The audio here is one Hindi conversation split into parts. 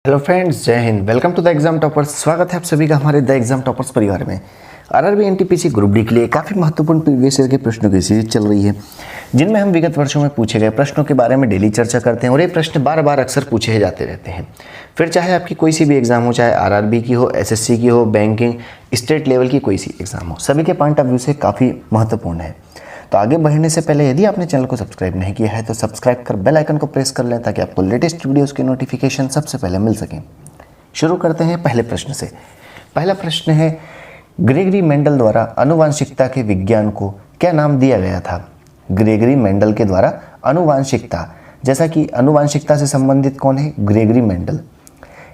हेलो फ्रेंड्स, जय Hind. Welcome to the exam toppers. स्वागत है आप सभी का हमारे द एग्जाम टॉपर्स परिवार में। आरआरबी एनटीपीसी ग्रुप डी के लिए काफ़ी महत्वपूर्ण प्रीवियस ईयर के प्रश्नों की सीरीज चल रही है, जिनमें हम विगत वर्षों में पूछे गए प्रश्नों के बारे में डेली चर्चा करते हैं और ये प्रश्न बार बार अक्सर पूछे जाते रहते हैं। फिर चाहे आपकी कोई सी भी एग्जाम हो, चाहे आरआरबी की हो, एसएससी की हो, बैंकिंग, स्टेट लेवल की कोई सी एग्जाम हो, सभी के पॉइंट ऑफ व्यू से काफ़ी महत्वपूर्ण है। तो आगे बढ़ने से पहले यदि आपने चैनल को सब्सक्राइब नहीं किया है तो सब्सक्राइब कर बेल आइकन को प्रेस कर लें ताकि आपको लेटेस्ट वीडियोस की नोटिफिकेशन सबसे पहले मिल सकें। शुरू करते हैं पहले प्रश्न से। पहला प्रश्न है, ग्रेगरी मेंडल द्वारा आनुवांशिकता के विज्ञान को क्या नाम दिया गया था? ग्रेगरी मेंडल के द्वारा आनुवांशिकता, जैसा कि आनुवांशिकता से संबंधित कौन है? Gregory Mendel.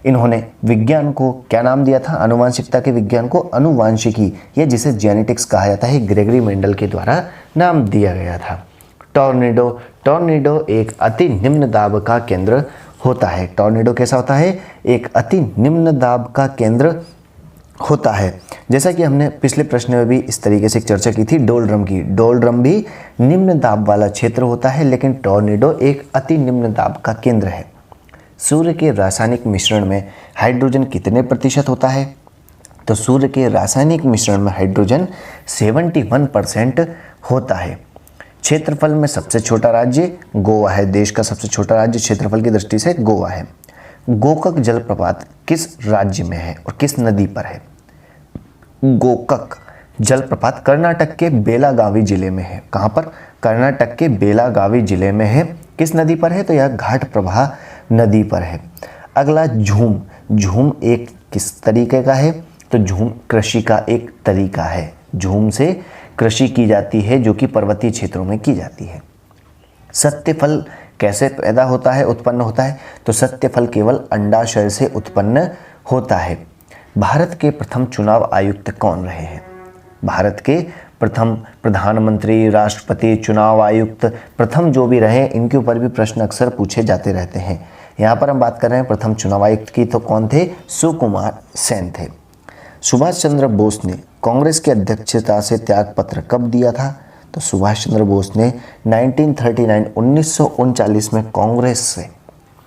इन्होंने विज्ञान को क्या नाम दिया था? आनुवांशिकता के विज्ञान को आनुवांशिकी, या जिसे जेनेटिक्स कहा जाता है, ग्रेगरी मेंडल के द्वारा नाम दिया गया था। टॉर्नेडो। टॉर्नेडो एक अति निम्न दाब का केंद्र होता है। टॉर्नेडो कैसा होता है? एक अति निम्न दाब का केंद्र होता है। जैसा कि हमने पिछले प्रश्न में भी इस तरीके से चर्चा की थी डोलड्रम की। डोलड्रम भी निम्न दाब वाला क्षेत्र होता है, लेकिन टॉर्नेडो एक अति निम्न दाब का केंद्र है। सूर्य के रासायनिक मिश्रण में हाइड्रोजन कितने प्रतिशत होता है? तो सूर्य के रासायनिक मिश्रण में हाइड्रोजन 71% होता है। क्षेत्रफल में सबसे छोटा राज्य गोवा है। देश का सबसे छोटा राज्य क्षेत्रफल की दृष्टि से गोवा है। गोकक जलप्रपात किस राज्य में है और किस नदी पर है? गोकक जलप्रपात कर्नाटक के बेलागावी जिले में है। कहाँ पर? कर्नाटक के बेलागावी जिले में है। किस नदी पर है? तो यह घाट प्रभा नदी पर है। अगला झूम। झूम एक किस तरीके का है? तो झूम कृषि का एक तरीका है। झूम से कृषि की जाती है जो कि पर्वतीय क्षेत्रों में की जाती है। सत्यफल कैसे पैदा होता है, उत्पन्न होता है? तो सत्यफल केवल अंडाशय से उत्पन्न होता है। भारत के प्रथम चुनाव आयुक्त कौन रहे हैं? भारत के प्रथम प्रधानमंत्री, राष्ट्रपति, चुनाव आयुक्त, प्रथम जो भी रहे, इनके ऊपर भी प्रश्न अक्सर पूछे जाते रहते हैं। यहाँ पर हम बात कर रहे हैं प्रथम चुनाव आयुक्त की, तो कौन थे? सुकुमार सेन थे। सुभाष चंद्र बोस ने कांग्रेस की अध्यक्षता से त्यागपत्र कब दिया था? तो सुभाष चंद्र बोस ने 1939 में कांग्रेस से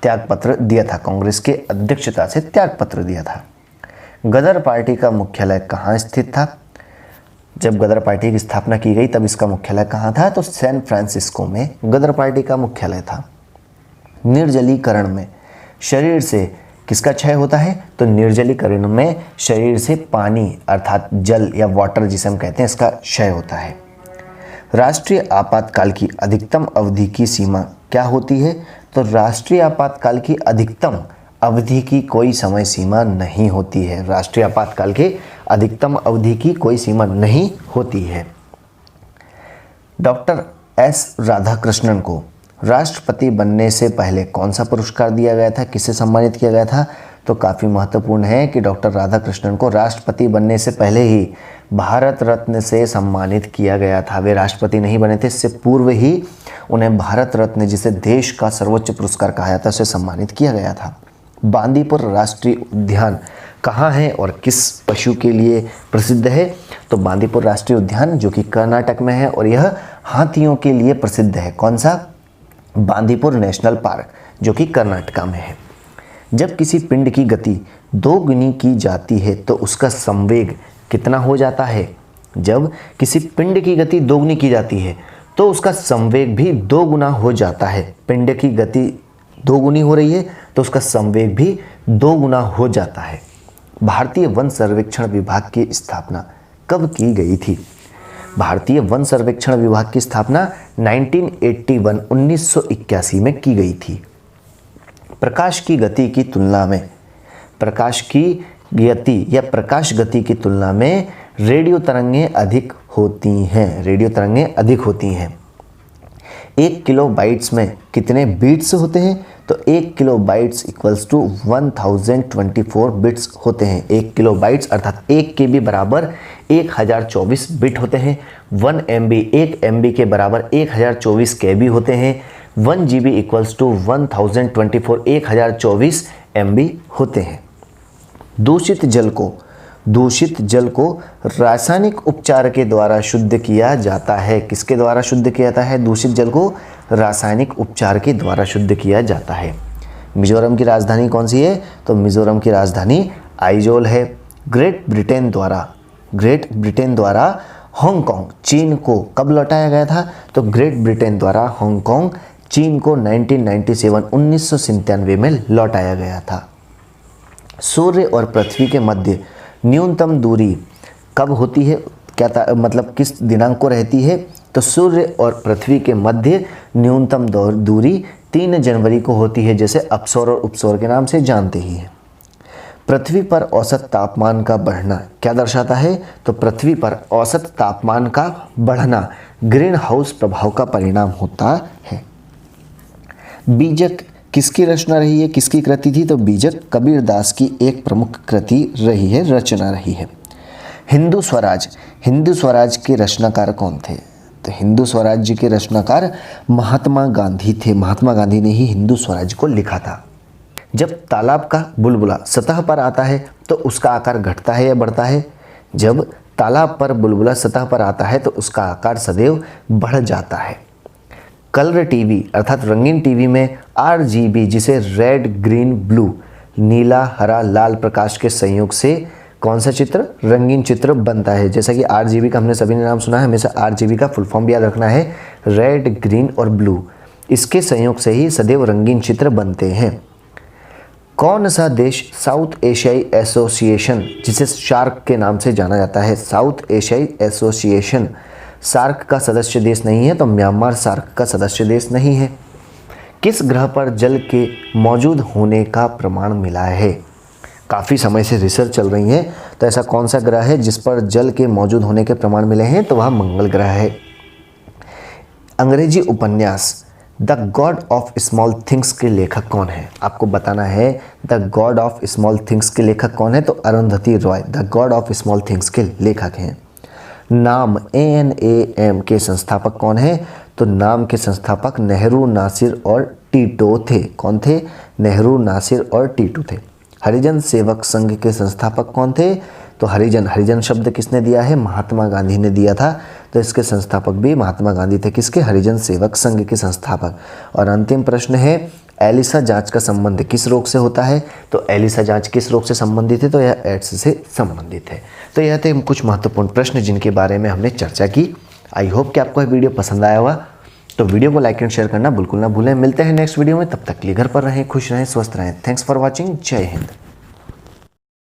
त्यागपत्र दिया था। कांग्रेस के अध्यक्षता से त्यागपत्र दिया था। गदर पार्टी का मुख्यालय कहाँ स्थित था? जब गदर पार्टी की स्थापना की गई तब इसका मुख्यालय कहाँ था? तो सैन फ्रांसिस्को में गदर पार्टी का मुख्यालय था। निर्जलीकरण में शरीर से किसका क्षय होता है? तो निर्जलीकरण में शरीर से पानी अर्थात जल या वाटर जिसे हम कहते हैं, इसका क्षय होता है। राष्ट्रीय आपातकाल की अधिकतम अवधि की सीमा क्या होती है? तो राष्ट्रीय आपातकाल की अधिकतम अवधि की कोई समय सीमा नहीं होती है। राष्ट्रीय आपातकाल के अधिकतम अवधि की कोई सीमा नहीं होती है। डॉक्टर एस राधाकृष्णन को राष्ट्रपति बनने से पहले कौन सा पुरस्कार दिया गया था? किससे सम्मानित किया गया था? तो काफ़ी महत्वपूर्ण है कि डॉक्टर राधाकृष्णन को राष्ट्रपति बनने से पहले ही भारत रत्न से सम्मानित किया गया था। वे राष्ट्रपति नहीं बने थे, इससे पूर्व ही उन्हें भारत रत्न, जिसे देश का सर्वोच्च पुरस्कार कहा जाता है, उसे सम्मानित किया गया था। बांदीपुर राष्ट्रीय उद्यान कहाँ है और किस पशु के लिए प्रसिद्ध है? तो बांदीपुर राष्ट्रीय उद्यान जो कि कर्नाटक में है और यह हाथियों के लिए प्रसिद्ध है। कौन सा? बांदीपुर नेशनल पार्क जो कि कर्नाटक में है। जब किसी पिंड की गति दोगुनी की जाती है तो उसका संवेग कितना हो जाता है? जब किसी पिंड की गति दोगुनी की जाती है तो उसका संवेग भी दोगुना हो जाता है। पिंड की गति दोगुनी हो रही है तो उसका संवेग भी दोगुना हो जाता है। भारतीय वन सर्वेक्षण विभाग की स्थापना कब की गई थी? भारतीय वन सर्वेक्षण विभाग की स्थापना 1981 में की गई थी। प्रकाश की गति की तुलना में प्रकाश गति की तुलना में रेडियो तरंगें अधिक होती हैं। रेडियो तरंगें अधिक होती हैं। 1 किलोबाइट्स में कितने बीट्स होते हैं? तो 1 किलोबाइट्स इक्वल्स टू 1024 बिट्स होते हैं। 1 किलोबाइट्स अर्थात 1 KB बराबर 1024 बिट होते हैं। 1 MB 1 MB के बराबर 1024 KB होते हैं। 1 GB इक्वल्स टू 1024 1024 MB होते हैं। दूषित जल को रासायनिक उपचार के द्वारा शुद्ध किया जाता है। किसके द्वारा शुद्ध किया जाता है? दूषित जल को रासायनिक उपचार के द्वारा शुद्ध किया जाता है। मिजोरम की राजधानी कौन सी है? तो मिजोरम की राजधानी आइजोल है। ग्रेट ब्रिटेन द्वारा हांगकांग चीन को कब लौटाया गया था? तो ग्रेट ब्रिटेन द्वारा हांगकांग चीन को 1997 में लौटाया गया था। सूर्य और पृथ्वी के मध्य न्यूनतम दूरी कब होती है? मतलब किस दिनांक को रहती है? तो सूर्य और पृथ्वी के मध्य न्यूनतम दूरी 3 जनवरी को होती है, जैसे अपसौर और उपसौर के नाम से जानते ही हैं। पृथ्वी पर औसत तापमान का बढ़ना क्या दर्शाता है? तो पृथ्वी पर औसत तापमान का बढ़ना ग्रीन हाउस प्रभाव का परिणाम होता है। बीजक किसकी रचना रही है, किसकी कृति थी? तो बीजक कबीरदास की एक प्रमुख कृति रही है, रचना रही है। हिंदू स्वराज के रचनाकार कौन थे? तो हिंदू स्वराज्य के रचनाकार महात्मा गांधी थे। महात्मा गांधी ने ही हिंदू स्वराज को लिखा था। जब तालाब का बुलबुला सतह पर आता है तो उसका आकार घटता है या बढ़ता है? जब तालाब पर बुलबुला सतह पर आता है तो उसका आकार सदैव बढ़ जाता है। कलर टीवी अर्थात रंगीन टीवी में RGB, जिसे रेड, ग्रीन, ब्लू, नीला, हरा, लाल प्रकाश के संयोग से कौन सा चित्र? रंगीन चित्र बनता है। जैसा कि RGB का हमने सभी ने नाम सुना है, हमेशा RGB का फुल फॉर्म भी याद रखना है, रेड, ग्रीन और ब्लू। इसके संयोग से ही सदैव रंगीन चित्र बनते हैं। कौन सा देश साउथ एशियाई एसोसिएशन, जिसे सार्क के नाम से जाना जाता है, साउथ एशियाई एसोसिएशन सार्क का सदस्य देश नहीं है? तो म्यांमार सार्क का सदस्य देश नहीं है। किस ग्रह पर जल के मौजूद होने का प्रमाण मिला है? काफ़ी समय से रिसर्च चल रही है, तो ऐसा कौन सा ग्रह है जिस पर जल के मौजूद होने के प्रमाण मिले हैं? तो वह मंगल ग्रह है। अंग्रेजी उपन्यास the God of small things के लेखक कौन है? आपको बताना है the God of small things के लेखक कौन है? तो Arundhati Roy the God of small things के लेखक हैं। नाम ANAM के संस्थापक कौन है? तो नाम के संस्थापक नेहरू, नासिर और टीटो थे। कौन थे? नेहरू, नासिर और टीटो थे। हरिजन सेवक संघ के संस्थापक कौन थे? तो हरिजन शब्द किसने दिया है? महात्मा गांधी ने दिया था, तो इसके संस्थापक भी महात्मा गांधी थे। किसके? हरिजन सेवक संघ के संस्थापक। और अंतिम प्रश्न है, एलिसा जांच का संबंध किस रोग से होता है? तो एलिसा जांच किस रोग से संबंधित है? तो यह एड्स से संबंधित है। तो यह थे कुछ महत्वपूर्ण प्रश्न जिनके बारे में हमने चर्चा की। आई होप कि आपको यह वीडियो पसंद आया होगा। तो वीडियो को लाइक एंड शेयर करना बिल्कुल ना भूलें। मिलते हैं नेक्स्ट वीडियो में, तब तक के लिए घर पर रहें, खुश रहें, स्वस्थ रहें। Thanks for watching. जय हिंद।